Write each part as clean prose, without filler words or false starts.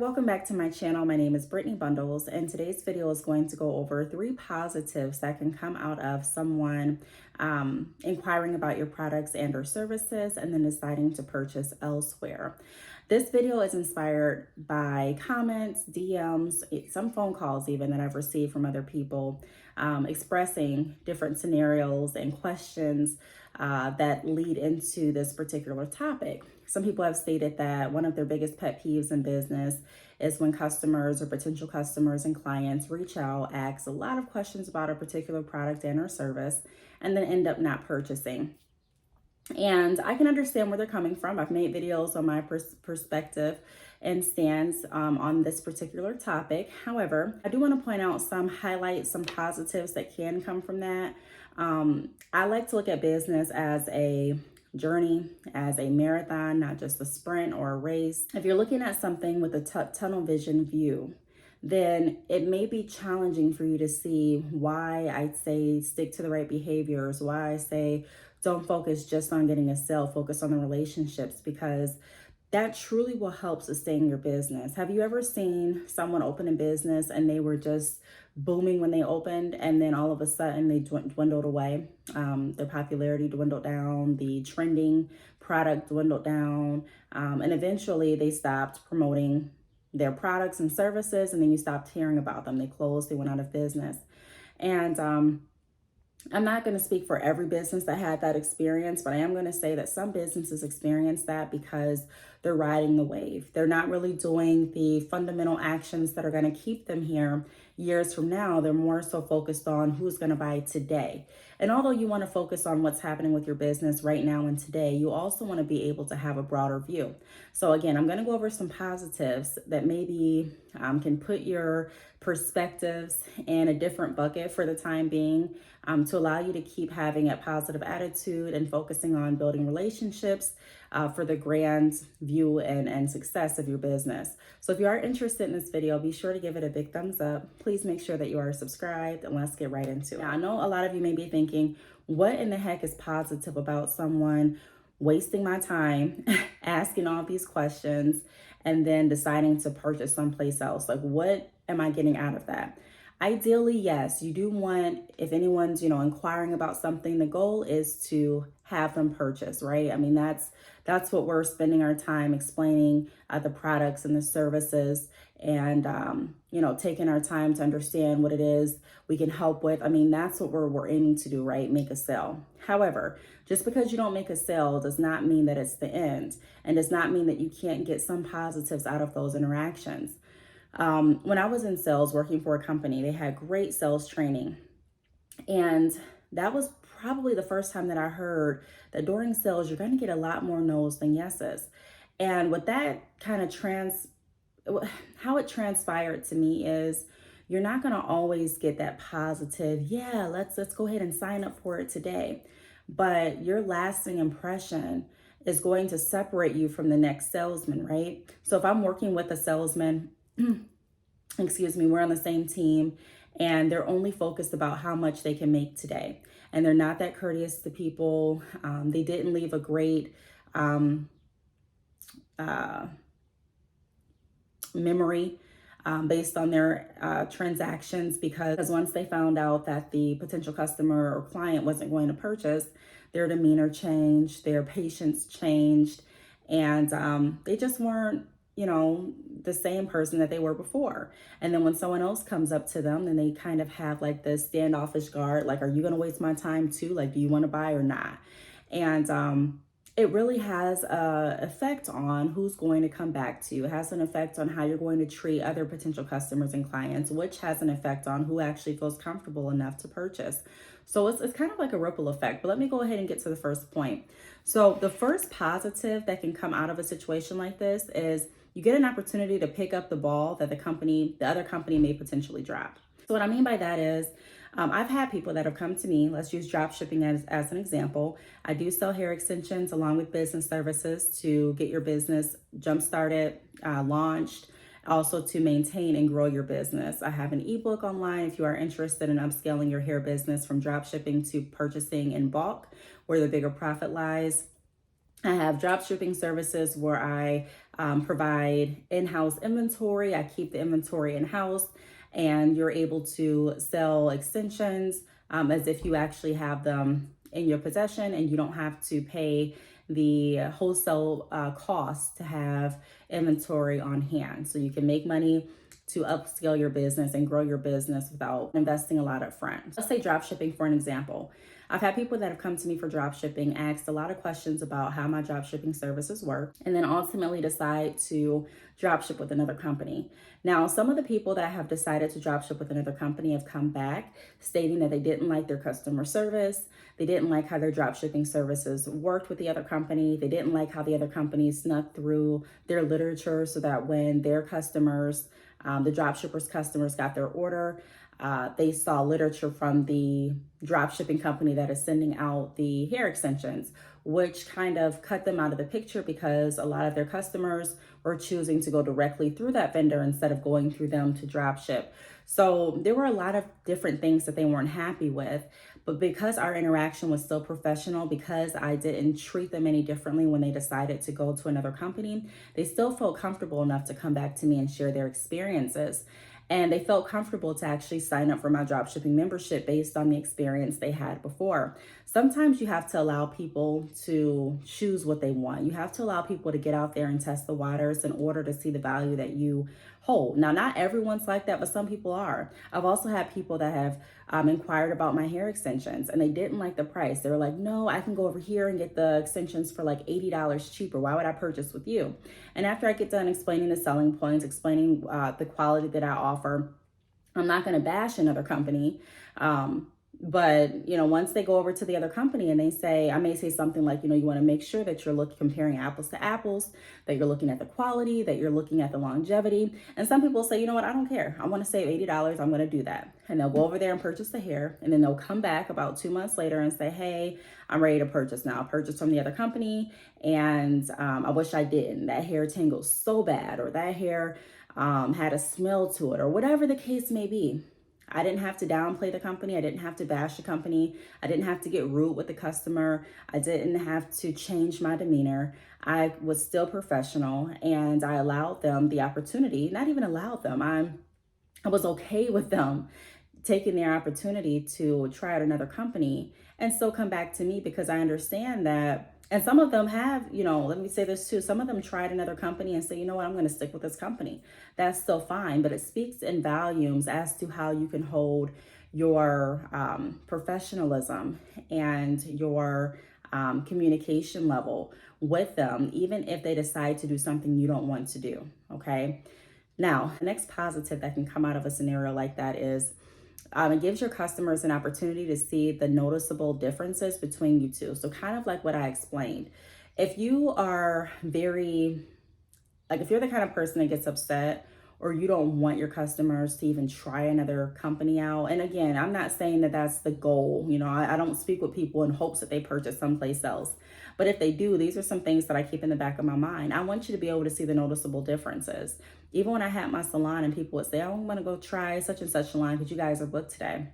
Welcome back to my channel. My name is Brittney Bundles, and today's video is going to go over 3 positives that can come out of someone inquiring about your products and or services and then deciding to purchase elsewhere. This video is inspired by comments, DMs, some phone calls even that I've received from other people expressing different scenarios and questions that lead into this particular topic. Some people have stated that one of their biggest pet peeves in business is when customers or potential customers and clients reach out, ask a lot of questions about a particular product and or service, and then end up not purchasing. And I can understand where they're coming from. I've made videos on my perspective and stance on this particular topic. However, I do want to point out some highlights, some positives that can come from that. I like to look at business as a journey, as a marathon, not just a sprint or a race. If you're looking at something with a tunnel vision view, then it may be challenging for you to see why I say stick to the right behaviors, why I say don't focus just on getting a sale, focus on the relationships, because that truly will help sustain your business. Have you ever seen someone open a business and they were just booming when they opened, and then all of a sudden they dwindled away? Their popularity dwindled down, the trending product dwindled down, and eventually they stopped promoting their products and services, and then you stopped hearing about them. They closed, they went out of business. And I'm not going to speak for every business that had that experience, but I am going to say that some businesses experience that because they're riding the wave. They're not really doing the fundamental actions that are going to keep them here years from now. They're more so focused on who's going to buy today. And although you want to focus on what's happening with your business right now and today, you also want to be able to have a broader view. So again, I'm going to go over some positives that maybe can put your perspectives in a different bucket for the time being, to allow you to keep having a positive attitude and focusing on building relationships for the grand view and success of your business. So if you are interested in this video, be sure to give it a big thumbs up. Please make sure that you are subscribed, and let's get right into it. Now, I know a lot of you may be thinking, what in the heck is positive about someone wasting my time asking all these questions and then deciding to purchase someplace else? Like, what am I getting out of that? Ideally, yes, you do want, if anyone's, inquiring about something, the goal is to have them purchase, right? I mean, that's what we're spending our time explaining, the products and the services, and, taking our time to understand what it is we can help with. I mean, that's what we're aiming to do, right? Make a sale. However, just because you don't make a sale does not mean that it's the end, and does not mean that you can't get some positives out of those interactions. When I was in sales working for a company, they had great sales training. And that was probably the first time that I heard that during sales, you're going to get a lot more no's than yeses. And what that kind of how it transpired to me is you're not going to always get that positive, yeah, let's go ahead and sign up for it today. But your lasting impression is going to separate you from the next salesman, right? So if I'm working with a salesman, excuse me, we're on the same team, and they're only focused about how much they can make today. And they're not that courteous to people. They didn't leave a great memory based on their transactions, because once they found out that the potential customer or client wasn't going to purchase, their demeanor changed, their patience changed, and they just weren't the same person that they were before. And then when someone else comes up to them, then they kind of have like this standoffish guard, like, are you going to waste my time too? Like, do you want to buy or not? And it really has a effect on who's going to come back to you. It has an effect on how you're going to treat other potential customers and clients, which has an effect on who actually feels comfortable enough to purchase. So it's kind of like a ripple effect. But let me go ahead and get to the first point. So the first positive that can come out of a situation like this is you get an opportunity to pick up the ball that the other company may potentially drop. So what I mean by that is, I've had people that have come to me, let's use drop shipping as an example. I do sell hair extensions along with business services to get your business jump started, launched, also to maintain and grow your business. I have an ebook online if you are interested in upscaling your hair business from drop shipping to purchasing in bulk, where the bigger profit lies. I have drop shipping services where I provide in-house inventory. I keep the inventory in-house, and you're able to sell extensions as if you actually have them in your possession, and you don't have to pay the wholesale cost to have inventory on hand. So you can make money to upscale your business and grow your business without investing a lot up front. Let's say drop shipping for an example. I've had people that have come to me for drop shipping, asked a lot of questions about how my drop shipping services work, and then ultimately decide to drop ship with another company. Now, some of the people that have decided to drop ship with another company have come back stating that they didn't like their customer service. They didn't like how their drop shipping services worked with the other company. They didn't like how the other company snuck through their literature so that when their customers, the drop shippers' customers got their order, they saw literature from the drop shipping company that is sending out the hair extensions, which kind of cut them out of the picture because a lot of their customers were choosing to go directly through that vendor instead of going through them to drop ship. So there were a lot of different things that they weren't happy with. But because our interaction was still professional, because I didn't treat them any differently when they decided to go to another company, they still felt comfortable enough to come back to me and share their experiences. And they felt comfortable to actually sign up for my dropshipping membership based on the experience they had before. Sometimes you have to allow people to choose what they want. You have to allow people to get out there and test the waters in order to see the value that you hold. Now, not everyone's like that, but some people are. I've also had people that have inquired about my hair extensions and they didn't like the price. They were like, no, I can go over here and get the extensions for like $80 cheaper. Why would I purchase with you? And after I get done explaining the selling points, explaining the quality that I offer, I'm not going to bash another company. But, once they go over to the other company and they say, I may say something like, you want to make sure that you're comparing apples to apples, that you're looking at the quality, that you're looking at the longevity. And some people say, you know what, I don't care. I want to save $80. I'm going to do that. And they'll go over there and purchase the hair. And then they'll come back about 2 months later and say, hey, I'm ready to purchase now. I purchased from the other company and I wish I didn't. That hair tingles so bad, or that hair had a smell to it, or whatever the case may be. I didn't have to downplay the company. I didn't have to bash the company. I didn't have to get rude with the customer. I didn't have to change my demeanor. I was still professional, and I allowed them the opportunity, not even allowed them, I was okay with them taking their opportunity to try out another company and still come back to me, because I understand that. And some of them have, let me say this too. Some of them tried another company and say, you know what, I'm going to stick with this company. That's still fine. But it speaks in volumes as to how you can hold your professionalism and your communication level with them, even if they decide to do something you don't want to do. Okay. Now, the next positive that can come out of a scenario like that is it gives your customers an opportunity to see the noticeable differences between you two. So kind of like what I explained. If you are if you're the kind of person that gets upset, or you don't want your customers to even try another company out. And again, I'm not saying that that's the goal. I don't speak with people in hopes that they purchase someplace else. But if they do, these are some things that I keep in the back of my mind. I want you to be able to see the noticeable differences. Even when I had my salon and people would say, oh, I'm going to go try such and such salon because you guys are booked today.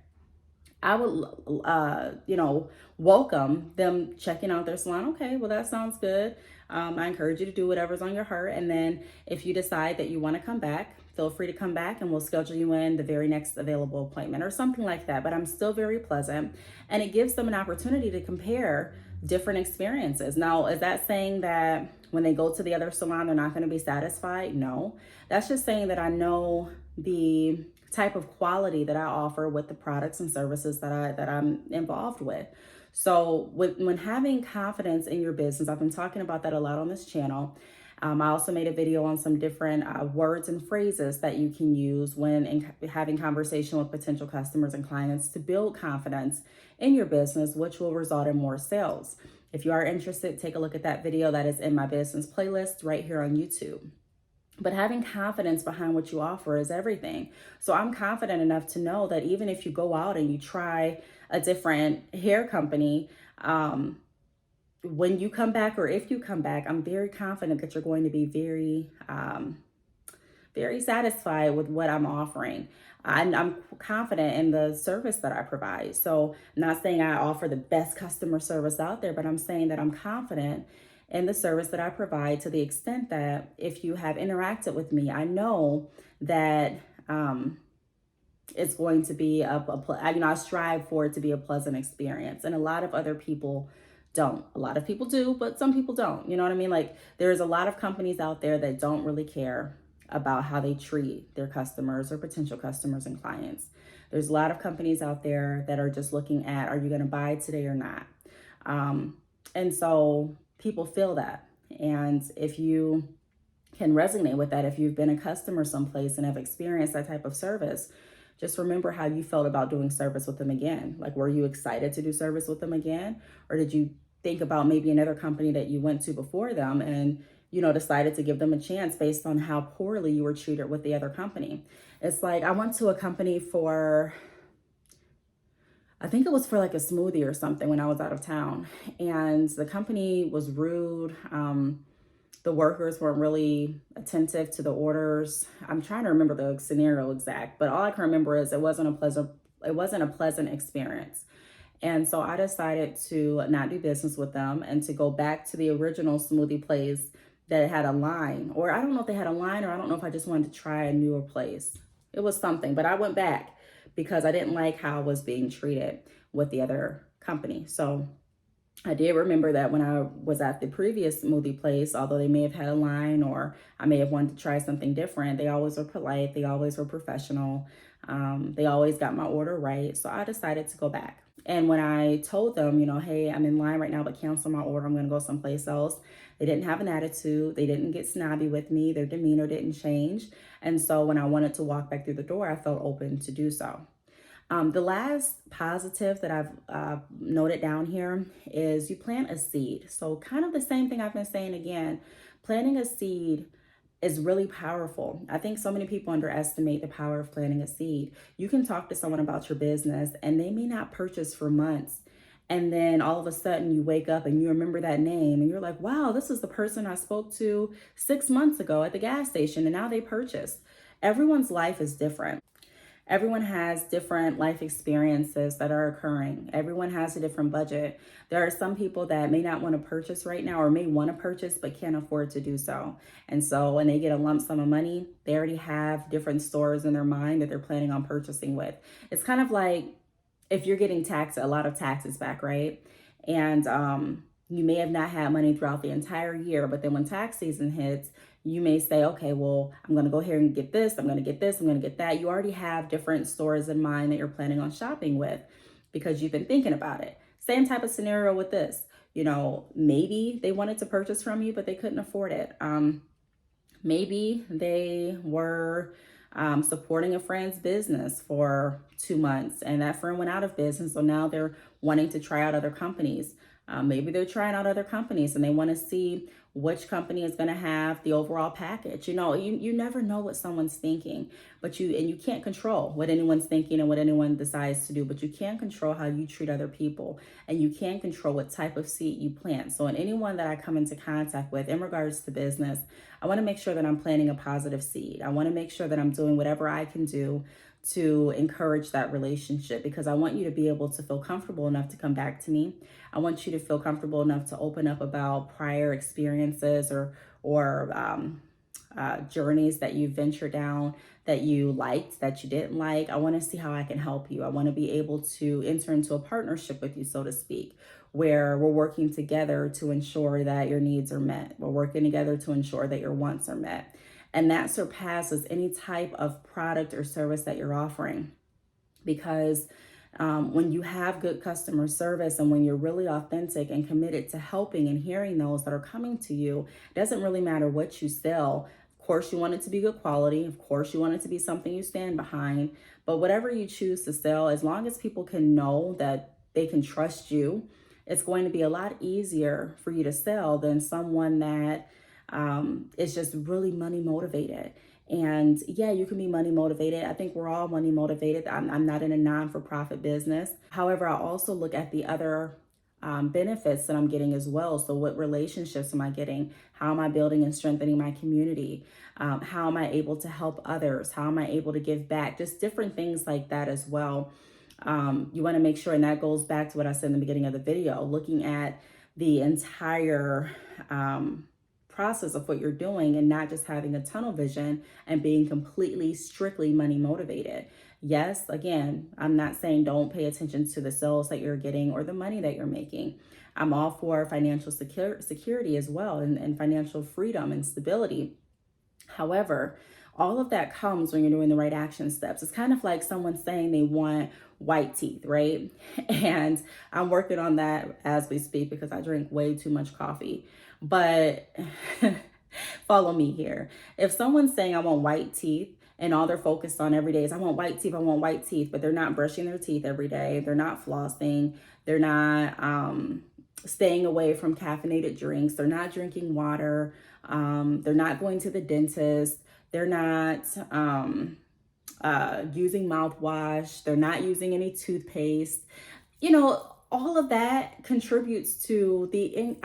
I would, welcome them checking out their salon. Okay, well, that sounds good. I encourage you to do whatever's on your heart. And then if you decide that you want to come back, feel free to come back and we'll schedule you in the very next available appointment or something like that. But I'm still very pleasant, and it gives them an opportunity to compare different experiences. Now, is that saying that when they go to the other salon, they're not going to be satisfied? No, that's just saying that I know the type of quality that I offer with the products and services that I'm involved with. So when having confidence in your business, I've been talking about that a lot on this channel. I also made a video on some different words and phrases that you can use when having conversation with potential customers and clients to build confidence in your business, which will result in more sales. If you are interested, take a look at that video that is in my business playlist right here on YouTube. But having confidence behind what you offer is everything. So I'm confident enough to know that even if you go out and you try a different hair company, when you come back, or if you come back, I'm very confident that you're going to be very very satisfied with what I'm offering. I'm confident in the service that I provide. So I'm not saying I offer the best customer service out there, but I'm saying that I'm confident in the service that I provide, to the extent that if you have interacted with me, I know that it's going to be I strive for it to be a pleasant experience. And a lot of other people don't. A lot of people do, but some people don't. You know what I mean? Like, there's a lot of companies out there that don't really care about how they treat their customers or potential customers and clients. There's a lot of companies out there that are just looking at, are you going to buy today or not? And so people feel that. And if you can resonate with that, if you've been a customer someplace and have experienced that type of service, just remember how you felt about doing service with them again. Like, were you excited to do service with them again? Or did you think about maybe another company that you went to before them and, decided to give them a chance based on how poorly you were treated with the other company? It's like, I went to a company for, I think it was for like a smoothie or something when I was out of town. And the company was rude. The workers weren't really attentive to the orders. I'm trying to remember the scenario exact, but all I can remember is it wasn't a pleasant experience. And so I decided to not do business with them and to go back to the original smoothie place that had a line. Or I don't know if they had a line, or I don't know if I just wanted to try a newer place. It was something, but I went back because I didn't like how I was being treated with the other company. So I did remember that when I was at the previous smoothie place, although they may have had a line or I may have wanted to try something different, they always were polite. They always were professional. They always got my order right. So I decided to go back. And when I told them, hey, I'm in line right now, but cancel my order, I'm going to go someplace else, they didn't have an attitude. They didn't get snobby with me. Their demeanor didn't change. And so when I wanted to walk back through the door, I felt open to do so. The last positive that I've noted down here is you plant a seed. So kind of the same thing I've been saying again, planting a seed is really powerful. I think so many people underestimate the power of planting a seed. You can talk to someone about your business and they may not purchase for months. And then all of a sudden you wake up and you remember that name and you're like, wow, this is the person I spoke to 6 months ago at the gas station and now they purchased. Everyone's life is different. Everyone has different life experiences that are occurring. Everyone has a different budget. There are some people that may not want to purchase right now or may want to purchase but can't afford to do so. And so when they get a lump sum of money, they already have different stores in their mind that they're planning on purchasing with. It's kind of like if you're getting a lot of taxes back, right? And you may have not had money throughout the entire year, but then when tax season hits, you may say, okay, well, I'm going to go here and get this. I'm going to get this. I'm going to get that. You already have different stores in mind that you're planning on shopping with because you've been thinking about it. Same type of scenario with this. Maybe they wanted to purchase from you, but they couldn't afford it. Maybe they were supporting a friend's business for 2 months and that friend went out of business. So now they're wanting to try out other companies. Maybe they're trying out other companies and they want to see which company is going to have the overall package. You never know what someone's thinking, but you can't control what anyone's thinking and what anyone decides to do, but you can control how you treat other people and you can control what type of seed you plant. So in anyone that I come into contact with in regards to business, I want to make sure that I'm planting a positive seed. I want to make sure that I'm doing whatever I can do to encourage that relationship because I want you to be able to feel comfortable enough to come back to me. I want you to feel comfortable enough to open up about prior experiences or journeys that you ventured down that you liked, that you didn't like. I want to see how I can help you. I want to be able to enter into a partnership with you, so to speak, where we're working together to ensure that your needs are met. We're working together to ensure that your wants are met. And that surpasses any type of product or service that you're offering. Because when you have good customer service and when you're really authentic and committed to helping and hearing those that are coming to you, it doesn't really matter what you sell. Of course, you want it to be good quality. Of course, you want it to be something you stand behind. But whatever you choose to sell, as long as people can know that they can trust you, it's going to be a lot easier for you to sell than someone that is just really money motivated. And yeah, you can be money motivated. I think we're all money motivated. I'm not in a non-for-profit business. However, I also look at the other benefits that I'm getting as well. So what relationships am I getting? How am I building and strengthening my community? How am I able to help others? How am I able to give back? Just different things like that as well. You want to make sure, and that goes back to what I said in the beginning of the video, looking at the entire process of what you're doing and not just having a tunnel vision and being completely, strictly money motivated. Yes, again, I'm not saying don't pay attention to the sales that you're getting or the money that you're making. I'm all for financial security as well, and financial freedom and stability. However, all of that comes when you're doing the right action steps. It's kind of like someone saying they want white teeth, right? And I'm working on that as we speak because I drink way too much coffee. But follow me here. If someone's saying I want white teeth and all they're focused on every day is I want white teeth, but they're not brushing their teeth every day, they're not flossing, they're not staying away from caffeinated drinks, they're not drinking water, they're not going to the dentist, they're not using mouthwash, they're not using any toothpaste, all of that contributes to the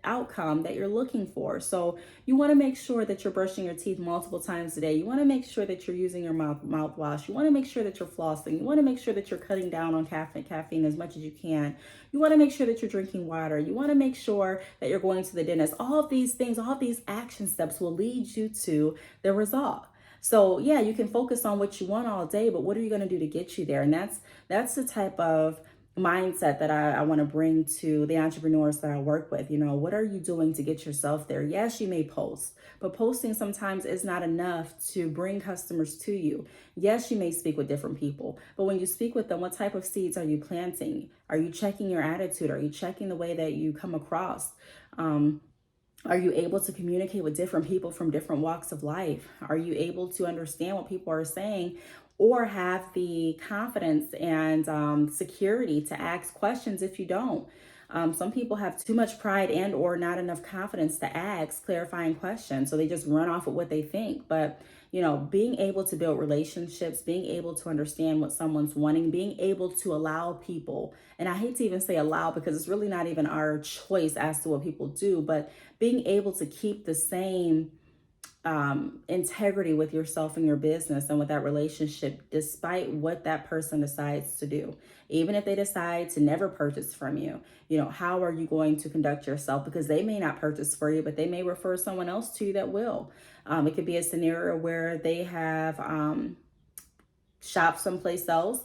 outcome that you're looking for. So you want to make sure that you're brushing your teeth multiple times a day. You want to make sure that you're using your mouthwash. You want to make sure that you're flossing. You want to make sure that you're cutting down on caffeine as much as you can. You want to make sure that you're drinking water. You want to make sure that you're going to the dentist. All of these things, all of these action steps will lead you to the result. So yeah, you can focus on what you want all day, but what are you going to do to get you there? And that's the type of mindset that I want to bring to the entrepreneurs that I work with. What are you doing to get yourself there? Yes, you may post, but posting sometimes is not enough to bring customers to you. Yes, you may speak with different people, but when you speak with them, what type of seeds are you planting? Are you checking your attitude? Are you checking the way that you come across? Are you able to communicate with different people from different walks of life? Are you able to understand what people are saying or have the confidence and security to ask questions if you don't? Some people have too much pride and or not enough confidence to ask clarifying questions. So they just run off of what they think. But, being able to build relationships, being able to understand what someone's wanting, being able to allow people, and I hate to even say allow because it's really not even our choice as to what people do, but being able to keep the same integrity with yourself and your business and with that relationship, despite what that person decides to do. Even if they decide to never purchase from you, how are you going to conduct yourself? Because they may not purchase for you, but they may refer someone else to you that will. It could be a scenario where they have shopped someplace else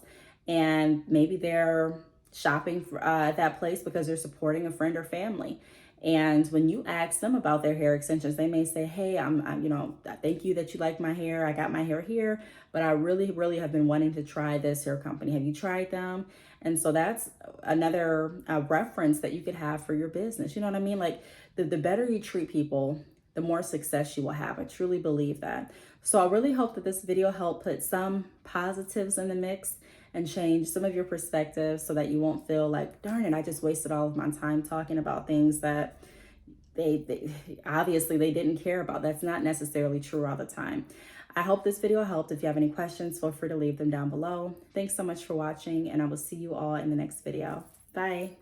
and maybe they're shopping at that place because they're supporting a friend or family. And when you ask them about their hair extensions, they may say, hey, I'm thank you that you like my hair. I got my hair here, but I really, really have been wanting to try this hair company. Have you tried them? And so that's another reference that you could have for your business. You know what I mean? Like the better you treat people, the more success you will have. I truly believe that. So I really hope that this video helped put some positives in the mix and change some of your perspectives so that you won't feel like, darn it, I just wasted all of my time talking about things that they obviously they didn't care about. That's not necessarily true all the time. I hope this video helped. If you have any questions, feel free to leave them down below. Thanks so much for watching, and I will see you all in the next video. Bye.